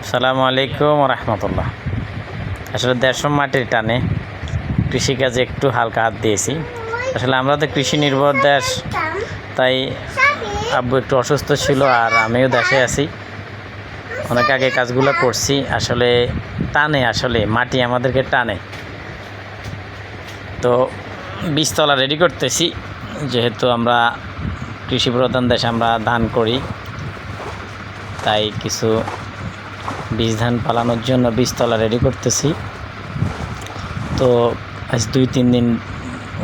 আসসালামু আলাইকুম রহমতুল্লাহ। আসলে দেড়শো মাটির টানে কৃষিকাজে একটু হালকা হাত দিয়েছি। আসলে আমরা তো কৃষি নির্ভর দেশ, তাই আব্বু একটু অসুস্থ ছিল আর আমিও দেশে আছি। অনেক আগে কাজগুলো করছি। আসলে আসলে মাটি আমাদেরকে টানে। তো বীজতলা রেডি করতেছি, যেহেতু আমরা কৃষি প্রধান দেশ, আমরা ধান করি, তাই কিছু বীজ ধান পালানোর জন্য বীজতলা রেডি করতেছি। তো আজ 2-3 দিন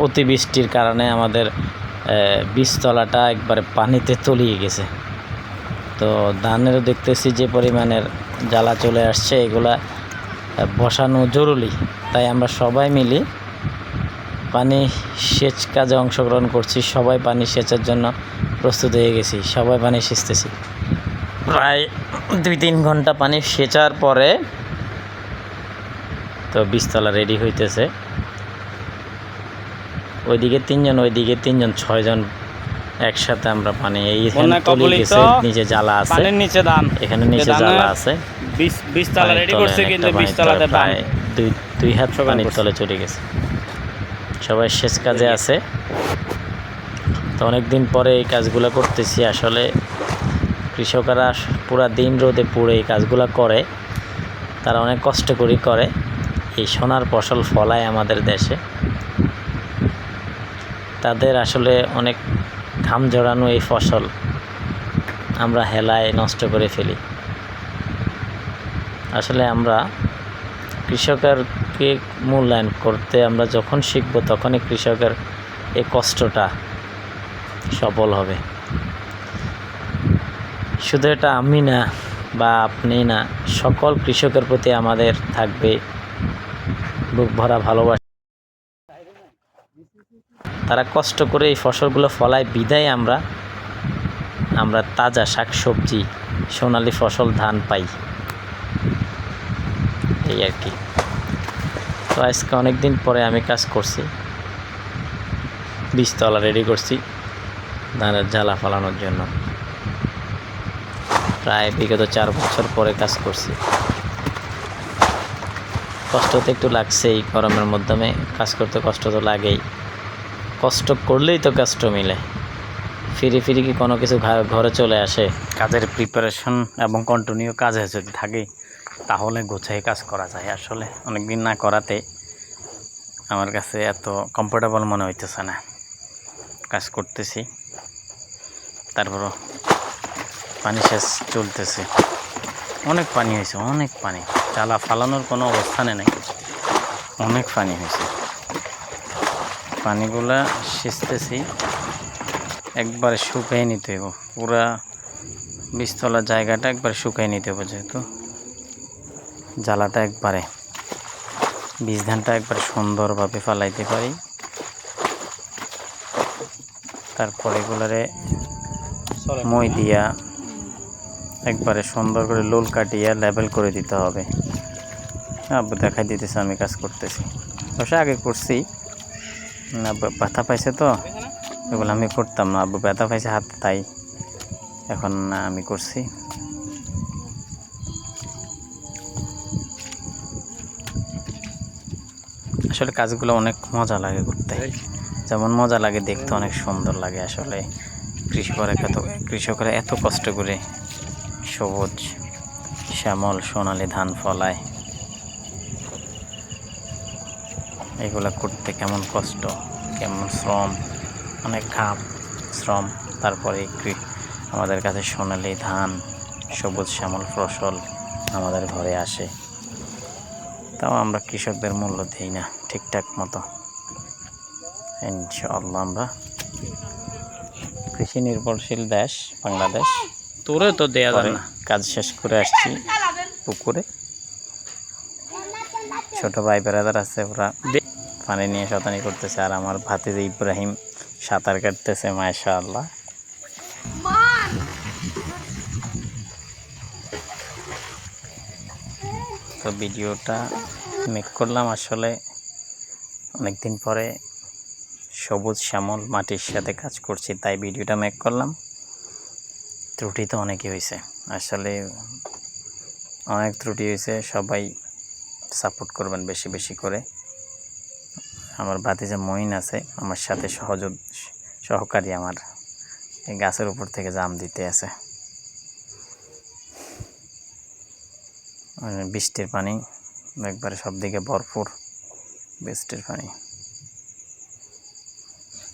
অতিবৃষ্টির কারণে আমাদের বীজতলাটা একবারে পানিতে তলিয়ে গেছে। তো ধানেরও দেখতেছি যে পরিমাণের জ্বালা চলে আসছে, এগুলা বসানো জরুরি। তাই আমরা সবাই মিলে পানি সেচ কাজে অংশগ্রহণ করছি। সবাই পানি সেচের জন্য প্রস্তুত হয়ে গেছি, সবাই পানি সেচতেছি। প্রায় 2-3 ঘন্টা পানি সেচার পরে তো বীজতলা রেডি হইতেছে। ওইদিকে 3 জন, ওইদিকে 3 জন, 6 জন একসাথে আমরা পানি নিচে জ্বালা আছে, এখানে নিচে জ্বালা আছে, বীজতলা রেডি করছে, কিন্তু বীজতলাতে প্রায় 2 হাত পানির তলে চলে গেছে। সবাই সেচ কাজে আছে। তো অনেক দিন পরে এই কাজগুলো করতেছি। আসলে কৃষকরা পুরা দিন রোদে পুড়ে এই কাজগুলো করে, তারা অনেক কষ্ট করে এই সোনার ফসল ফলায় আমাদের দেশে। তাদের আসলে অনেক ঘাম জড়ানো এই ফসল আমরা হেলায় নষ্ট করে ফেলি। আসলে আমরা কৃষকেরকে মূল্যায়ন করতে আমরা যখন শিখব, তখনই কৃষকের এই কষ্টটা সফল হবে। শুধু এটা আমি না বা আপনি না, সকল কৃষকের প্রতি আমাদের থাকবে বুক ভরা ভালোবাসা। তারা কষ্ট করে এই ফসলগুলো ফলায় বিধায় আমরা তাজা শাকসবজি, সোনালি ফসল ধান পাই, এই আর কি। তো আজকে অনেক দিন পরে আমি কাজ করছি, বীজতলা রেডি করছি ধানের জ্বালা ফলানোর জন্য। প্রায় বিগত 4 বছর পরে কাজ করছি। কষ্ট তো একটু লাগছে, এই গরমের মাধ্যমে কাজ করতে কষ্ট তো লাগেই। কষ্ট করলেই তো কষ্ট মিলে। ফিরি কি কোনো কিছু ঘরে চলে আসে? কাজের প্রিপারেশন এবং কন্টিনিউ কাজে যদি থাকে, তাহলে গোছায় কাজ করা যায়। আসলে অনেক দিন না করাতে আমার কাছে এত কমফোর্টেবল মনে হইতেছে না। কাজ করতেছি, তারপরও পানি সেচ চলতেছে। অনেক পানি হয়েছে, অনেক পানি। জ্বালা ফালানোর কোনো অবস্থানে নেই, অনেক পানি হয়েছে। পানিগুলা সেচতেছি, একবারে শুকিয়ে নিতে হবে। পুরা বীজতলার জায়গাটা একবারে শুকিয়ে নিতে হবে, যেহেতু জ্বালাটা একবারে বীজ ধানটা একবারে সুন্দরভাবে ফালাইতে পারি। তারপর এগুলারে মই দিয়া একবারে সুন্দর করে লোল কাটিয়া লেবেল করে দিতে হবে। আব্বু দেখাই দিতেছে, আমি কাজ করতেছি। অবশ্য আগে করছি, ব্যথা পাইছে তো এগুলো আমি করতাম না। আব্বু ব্যথা পাইছে হাতে, তাই এখন আমি করছি। আসলে কাজগুলো অনেক মজা লাগে করতে, যেমন মজা লাগে দেখতে, অনেক সুন্দর লাগে। আসলে কৃষকরা এত কষ্ট করে সবুজ শ্যামল সোনালি ধান ফলায়, এগুলা করতে কেমন কষ্ট, কেমন শ্রম, অনেক ঘাম শ্রম। তারপরে আমাদের কাছে সোনালি ধান, সবুজ শ্যামল ফসল আমাদের ঘরে আসে। তাও আমরা কৃষকদের মূল্য দিই না ঠিকঠাক মতো। ইনশাআল্লাহ আমরা কৃষি নির্ভরশীল দেশ বাংলাদেশ। তোরে তো দেয়া যাবে না। কাজ শেষ করে আসছি পুকুরে, ছোট ভাই বেড়াদার আছে, ওরা পানি নিয়ে শতানি করতেছে, আর আমার ভাতিজা ইব্রাহিম সাঁতার কাটতেছে। মাশাআল্লাহ। তো ভিডিওটা মেক করলাম, আসলে অনেকদিন পরে সবুজ শ্যামল মাটির সাথে কাজ করছি, তাই ভিডিওটা মেক করলাম। ত্রুটি তো অনেকই হয়েছে। আসলে অনেক ত্রুটি হয়েছে, সবাই সাপোর্ট করবেন বেশি বেশি করে। আমার ভাতিজা মঈন আছে আমার সাথে, সহকারী আমার, এই গাছের উপর থেকে জাম দিতে আছে। বৃষ্টির পানি একবারে সব দিকে ভরপুর, বৃষ্টির পানি।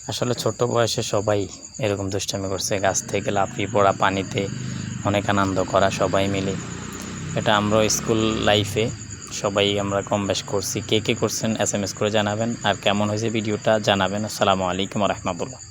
আসলে ছোট বয়সে সবাই এরকম দুষ্টামি করছে, গাছ থেকে লাফিয়ে পড়া, পানিতে অনেক আনন্দ করা সবাই মিলে। এটা আমরা স্কুল লাইফে সবাই আমরা কম বেশ করছি। কে কে করছেন SMS করে জানাবেন, আর কেমন হয়েছে ভিডিওটা জানাবেন। আসসালামু আলাইকুম রহমতুল্লাহ।